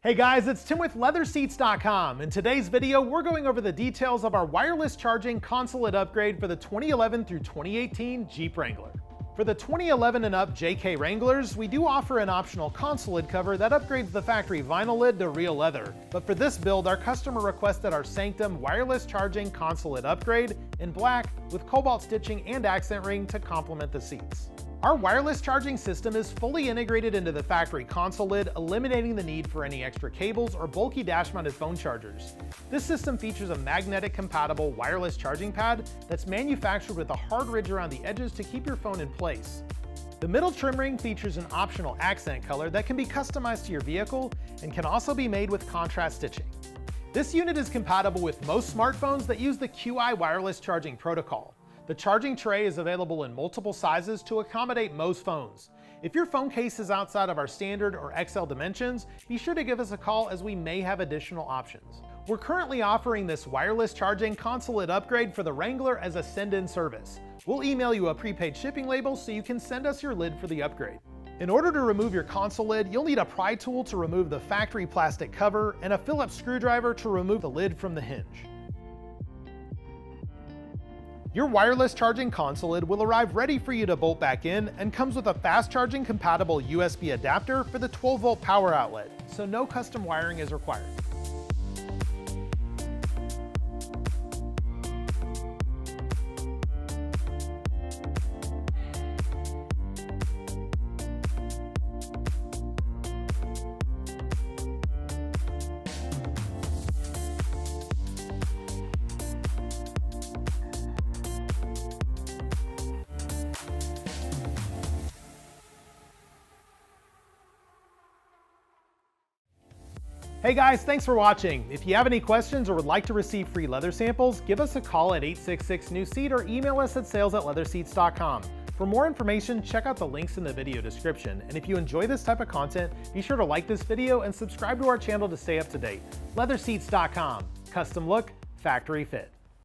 Hey guys, it's Tim with LeatherSeats.com. In today's video, we're going over the details of our wireless charging console lid upgrade for the 2011 through 2018 Jeep Wrangler. For the 2011 and up JK Wranglers, we do offer an optional console lid cover that upgrades the factory vinyl lid to real leather. But for this build, our customer requested our Sanctum wireless charging console lid upgrade in black with cobalt stitching and accent ring to complement the seats. Our wireless charging system is fully integrated into the factory console lid, eliminating the need for any extra cables or bulky dash-mounted phone chargers. This system features a magnetic-compatible wireless charging pad that's manufactured with a hard ridge around the edges to keep your phone in place. The middle trim ring features an optional accent color that can be customized to your vehicle and can also be made with contrast stitching. This unit is compatible with most smartphones that use the QI wireless charging protocol. The charging tray is available in multiple sizes to accommodate most phones. If your phone case is outside of our standard or XL dimensions, be sure to give us a call as we may have additional options. We're currently offering this wireless charging console lid upgrade for the Wrangler as a send-in service. We'll email you a prepaid shipping label so you can send us your lid for the upgrade. In order to remove your console lid, you'll need a pry tool to remove the factory plastic cover and a Phillips screwdriver to remove the lid from the hinge. Your wireless charging console lid will arrive ready for you to bolt back in and comes with a fast charging compatible USB adapter for the 12-volt power outlet, so no custom wiring is required. Hey guys, thanks for watching. If you have any questions or would like to receive free leather samples, give us a call at 866-NEW-SEAT or email us at sales@LeatherSeats.com. For more information, check out the links in the video description. And if you enjoy this type of content, be sure to like this video and subscribe to our channel to stay up to date. LeatherSeats.com. Custom look, factory fit.